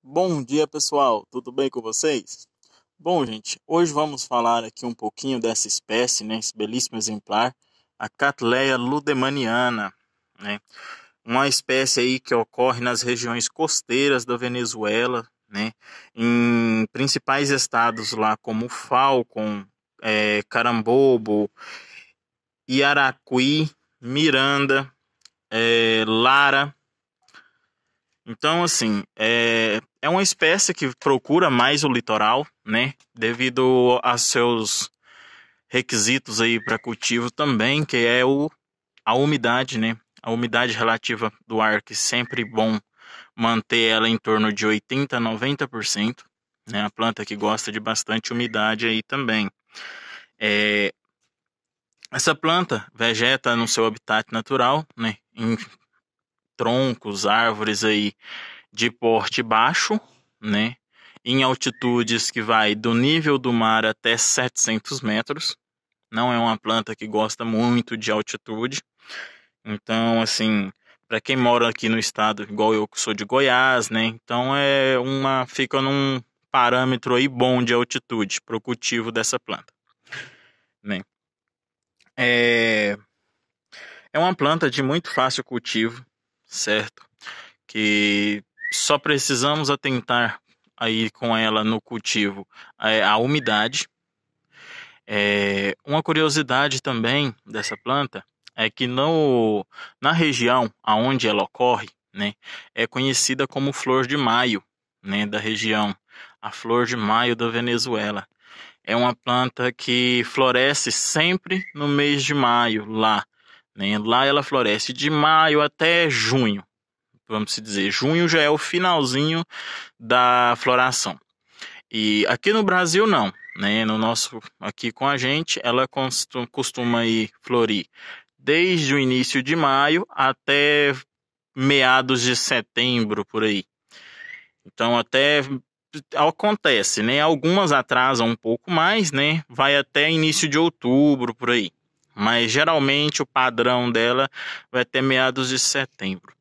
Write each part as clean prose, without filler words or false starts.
Bom dia, pessoal. Tudo bem com vocês? Bom, gente, hoje vamos falar aqui um pouquinho dessa espécie, né, esse belíssimo exemplar, a Cattleya ludemaniana, né? Uma espécie aí que ocorre nas regiões costeiras da Venezuela, né, em principais estados lá como Falcon, Carambobo, Iaracuí, Miranda, Lara. Então, assim, é uma espécie que procura mais o litoral, né? Devido a seus requisitos aí para cultivo também, que é a umidade, né? A umidade relativa do ar, que é sempre bom manter ela em torno de 80 a 90%, né? A planta que gosta de bastante umidade aí também. Essa planta vegeta no seu habitat natural, né? Em troncos, árvores aí de porte baixo, né? Em altitudes que vai do nível do mar até 700 metros. Não é uma planta que gosta muito de altitude. Então, assim, para quem mora aqui no estado, igual eu que sou de Goiás, né? Então fica num parâmetro aí bom de altitude para o cultivo dessa planta, né? É, é uma planta de muito fácil cultivo, certo? Que só precisamos atentar aí com ela no cultivo a umidade. Uma curiosidade também dessa planta é que na região aonde ela ocorre, né, é conhecida como flor de maio, né, da região, a flor de maio da Venezuela. É uma planta que floresce sempre no mês de maio lá, né? Lá ela floresce de maio até junho, vamos dizer. Junho já é o finalzinho da floração. E aqui no Brasil não, né? No nosso, aqui com a gente, ela costuma ir florir desde o início de maio até meados de setembro, por aí. Então até acontece, né? Algumas atrasam um pouco mais, né? Vai até início de outubro, por aí. Mas geralmente o padrão dela vai até meados de setembro.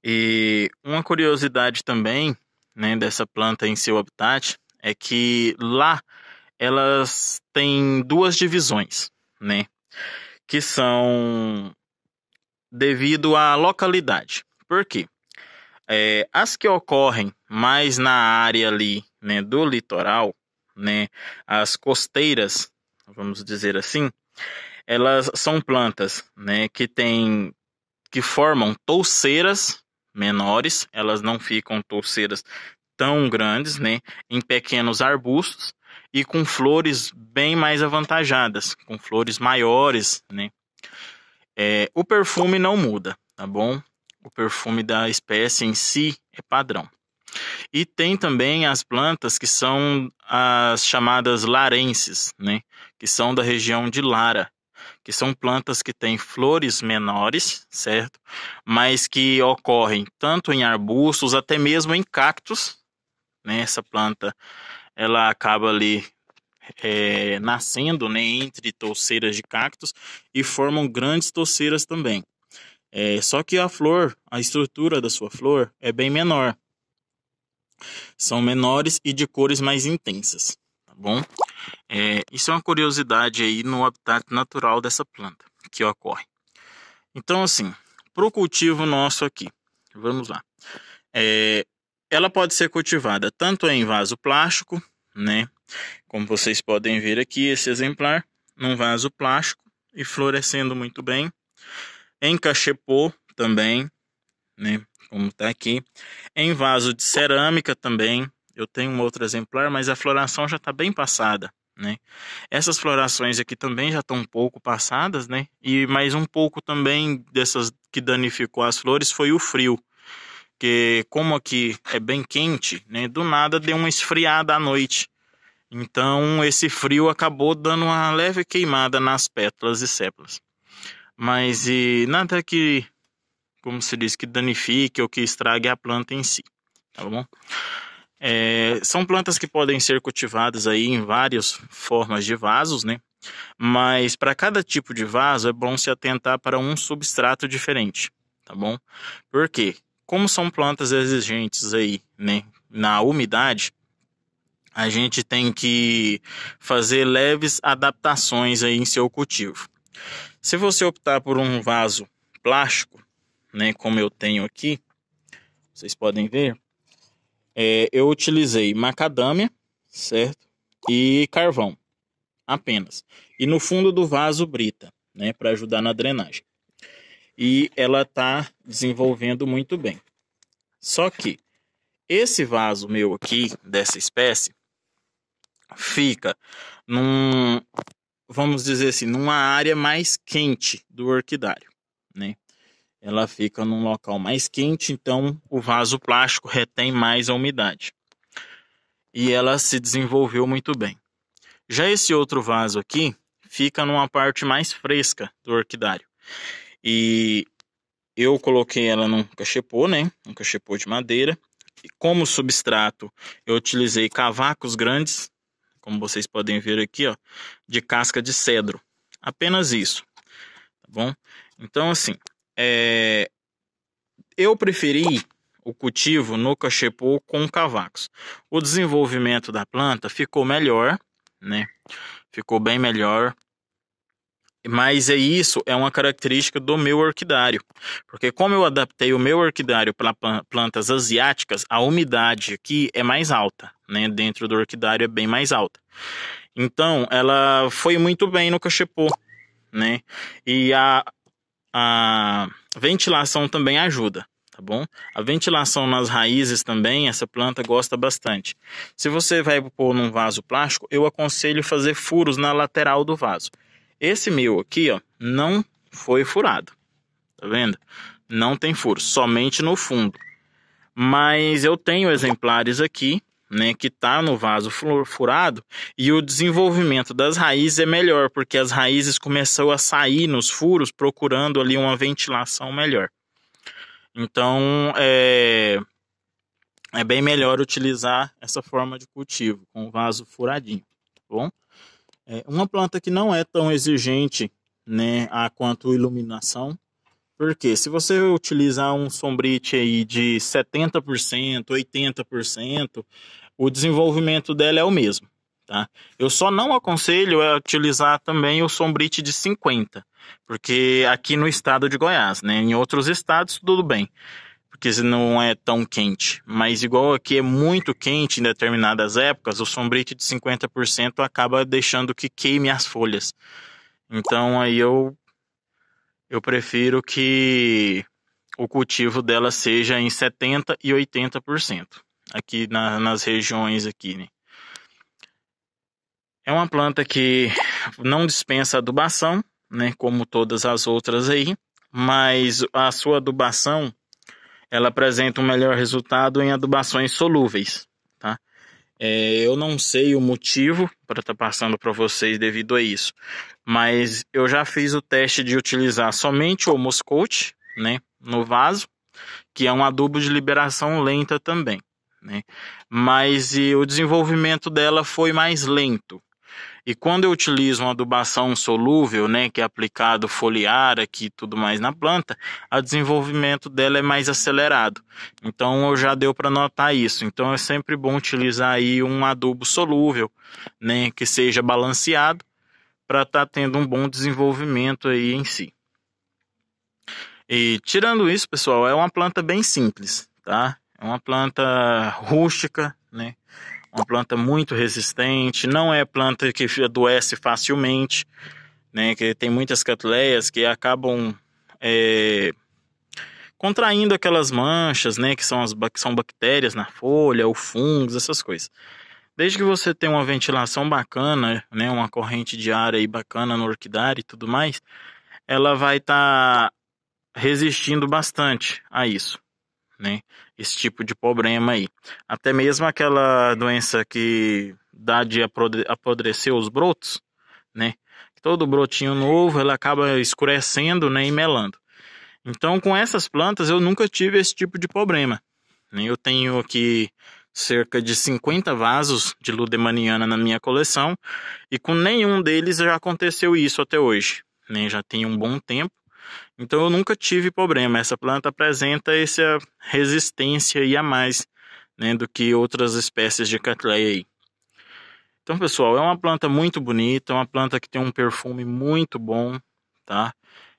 E uma curiosidade também, né, dessa planta em seu habitat é que lá elas têm duas divisões, né, que são devido à localidade. Por quê? As que ocorrem mais na área ali, né, do litoral, né, as costeiras, vamos dizer assim, elas são plantas, né, que formam touceiras menores, elas não ficam touceiras tão grandes, né, em pequenos arbustos e com flores bem mais avantajadas, com flores maiores, né. O perfume não muda, tá bom? O perfume da espécie em si é padrão. E tem também as plantas que são as chamadas larenses, né, que são da região de Lara, que são plantas que têm flores menores, certo? Mas que ocorrem tanto em arbustos, até mesmo em cactos, né? Essa planta, ela acaba ali nascendo, né, entre touceiras de cactos e formam grandes touceiras também. Só que a flor, a estrutura da sua flor é bem menor. São menores e de cores mais intensas, tá bom? Isso é uma curiosidade aí no habitat natural dessa planta que ocorre. Então, assim, para o cultivo nosso aqui, vamos lá. Ela pode ser cultivada tanto em vaso plástico, né? Como vocês podem ver aqui, esse exemplar, num vaso plástico e florescendo muito bem. Em cachepô também, né? Como está aqui. Em vaso de cerâmica também. Eu tenho um outro exemplar, mas a floração já está bem passada, né? Essas florações aqui também já estão um pouco passadas, né? E mais um pouco também dessas que danificou as flores foi o frio, que como aqui é bem quente, né? Do nada deu uma esfriada à noite. Então esse frio acabou dando uma leve queimada nas pétalas e sépalas. Mas nada que, como se diz, que danifique ou que estrague a planta em si, tá bom? São plantas que podem ser cultivadas aí em várias formas de vasos, né? Mas para cada tipo de vaso é bom se atentar para um substrato diferente, tá bom? Por quê? Como são plantas exigentes aí, né, na umidade, a gente tem que fazer leves adaptações aí em seu cultivo. Se você optar por um vaso plástico, né, como eu tenho aqui, vocês podem ver, eu utilizei macadâmia, certo? E carvão, apenas. E no fundo do vaso brita, né, para ajudar na drenagem. E ela está desenvolvendo muito bem. Só que esse vaso meu aqui, dessa espécie, fica vamos dizer assim, numa área mais quente do orquidário, né? Ela fica num local mais quente, então o vaso plástico retém mais a umidade. E ela se desenvolveu muito bem. Já esse outro vaso aqui fica numa parte mais fresca do orquidário. E eu coloquei ela num cachepô, né? Um cachepô de madeira. E como substrato, eu utilizei cavacos grandes, como vocês podem ver aqui, ó, de casca de cedro. Apenas isso, tá bom? Então, assim, eu preferi o cultivo no cachepô com cavacos. O desenvolvimento da planta ficou melhor, né? Ficou bem melhor. Mas isso é uma característica do meu orquidário. Porque como eu adaptei o meu orquidário para plantas asiáticas, a umidade aqui é mais alta, né? Dentro do orquidário é bem mais alta. Então, ela foi muito bem no cachepô, né? E a ventilação também ajuda, tá bom? A ventilação nas raízes também, essa planta gosta bastante. Se você vai pôr num vaso plástico, eu aconselho fazer furos na lateral do vaso. Esse meu aqui, ó, não foi furado, tá vendo? Não tem furo, somente no fundo. Mas eu tenho exemplares aqui, né, que tá no vaso furado, e o desenvolvimento das raízes é melhor, porque as raízes começam a sair nos furos, procurando ali uma ventilação melhor. Então, é bem melhor utilizar essa forma de cultivo, com o vaso furadinho, tá bom? Uma planta que não é tão exigente, né, quanto iluminação, porque se você utilizar um sombrite aí de 70%, 80%, o desenvolvimento dela é o mesmo, tá? Eu só não aconselho utilizar também o sombrite de 50%, porque aqui no estado de Goiás, né, em outros estados tudo bem, porque não é tão quente, mas igual aqui é muito quente em determinadas épocas, o sombrite de 50% acaba deixando que queime as folhas. Então aí eu prefiro que o cultivo dela seja em 70% e 80%, aqui nas regiões aqui, né? É uma planta que não dispensa adubação, né, como todas as outras aí, mas a sua adubação ela apresenta um melhor resultado em adubações solúveis, tá? Eu não sei o motivo para estar passando para vocês devido a isso, mas eu já fiz o teste de utilizar somente o Humus Coat, né, no vaso, que é um adubo de liberação lenta também, né? Mas o desenvolvimento dela foi mais lento. E quando eu utilizo uma adubação solúvel, né, que é aplicado foliar aqui e tudo mais na planta, o desenvolvimento dela é mais acelerado. Então já deu para notar isso. Então é sempre bom utilizar aí um adubo solúvel, né, que seja balanceado para estar tendo um bom desenvolvimento aí em si. E tirando isso, pessoal, é uma planta bem simples, tá? É uma planta rústica, né? Uma planta muito resistente, não é planta que adoece facilmente, né? Que tem muitas catuleias que acabam contraindo aquelas manchas, né? Que são bactérias na folha, ou fungos, essas coisas. Desde que você tenha uma ventilação bacana, né? Uma corrente de ar aí bacana no orquidário e tudo mais, ela vai estar resistindo bastante a isso, né? Esse tipo de problema aí. Até mesmo aquela doença que dá de apodrecer os brotos, né? Todo brotinho novo, ela acaba escurecendo, né, e melando. Então, com essas plantas, eu nunca tive esse tipo de problema, né? Eu tenho aqui cerca de 50 vasos de Ludemaniana na minha coleção, e com nenhum deles já aconteceu isso até hoje, né? Já tem um bom tempo. Então eu nunca tive problema. Essa planta apresenta essa resistência aí a mais né, do que outras espécies de Cattleya aí. Então, pessoal, é uma planta muito bonita, é uma planta que tem um perfume muito bom, tá?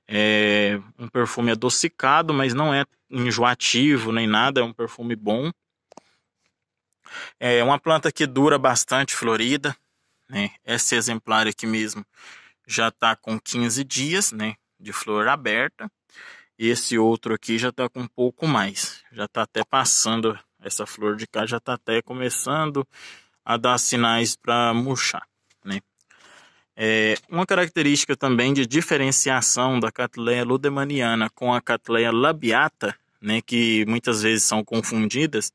É um perfume adocicado, mas não é enjoativo nem nada, é um perfume bom. É uma planta que dura bastante florida, né? Esse exemplar aqui mesmo já está com 15 dias, né, de flor aberta. Esse outro aqui já está com um pouco mais, já está até passando, essa flor de cá já está até começando a dar sinais para murchar, né? Uma característica também de diferenciação da Cattleya ludemaniana com a Cattleya labiata, né, que muitas vezes são confundidas,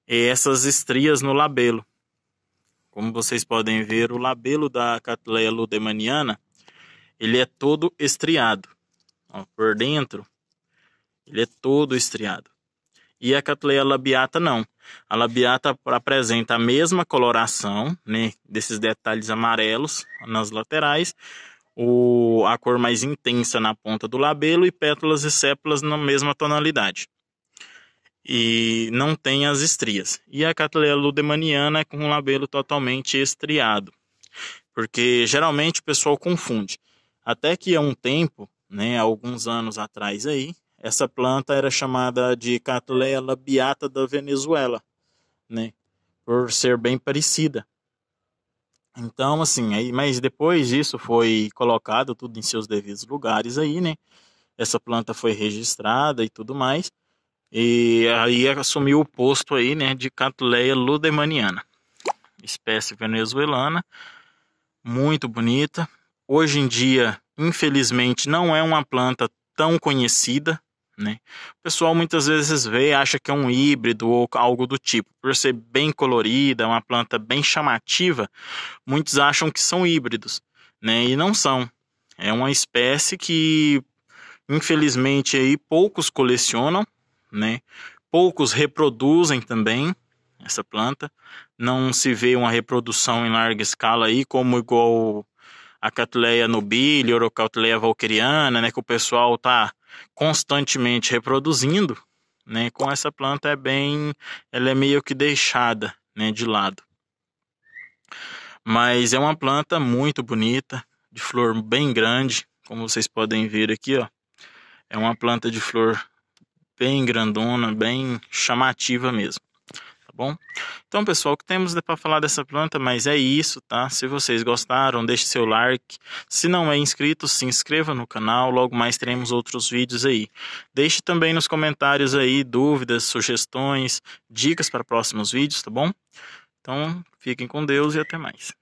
é essas estrias no labelo. Como vocês podem ver, o labelo da Cattleya ludemaniana, ele é todo estriado. Ó, por dentro, ele é todo estriado. E a Cattleya labiata não. A labiata apresenta a mesma coloração, né, desses detalhes amarelos nas laterais, a cor mais intensa na ponta do labelo e pétalas e sépalas na mesma tonalidade. E não tem as estrias. E a Cattleya ludemaniana é com o labelo totalmente estriado. Porque geralmente o pessoal confunde. Até que há um tempo, né, alguns anos atrás aí, essa planta era chamada de Cattleya labiata da Venezuela, né, por ser bem parecida. Então, assim, aí, mas depois disso foi colocado tudo em seus devidos lugares aí, né? Essa planta foi registrada e tudo mais. E aí assumiu o posto aí, né, de Cattleya ludemaniana, espécie venezuelana, muito bonita. Hoje em dia, infelizmente, não é uma planta tão conhecida, né? O pessoal muitas vezes vê e acha que é um híbrido ou algo do tipo. Por ser bem colorida, uma planta bem chamativa, muitos acham que são híbridos, né? E não são. É uma espécie que, infelizmente, aí poucos colecionam, né? Poucos reproduzem também essa planta. Não se vê uma reprodução em larga escala aí, como igual a Cattleya nobile ou a Cattleya walkeriana, né, que o pessoal está constantemente reproduzindo, né? Com essa planta ela é meio que deixada, né, de lado. Mas é uma planta muito bonita, de flor bem grande, como vocês podem ver aqui, ó. É uma planta de flor bem grandona, bem chamativa mesmo. Tá bom? Então, pessoal, o que temos para falar dessa planta, mas é isso, tá? Se vocês gostaram, deixe seu like. Se não é inscrito, se inscreva no canal. Logo mais teremos outros vídeos aí. Deixe também nos comentários aí dúvidas, sugestões, dicas para próximos vídeos, tá bom? Então, fiquem com Deus e até mais.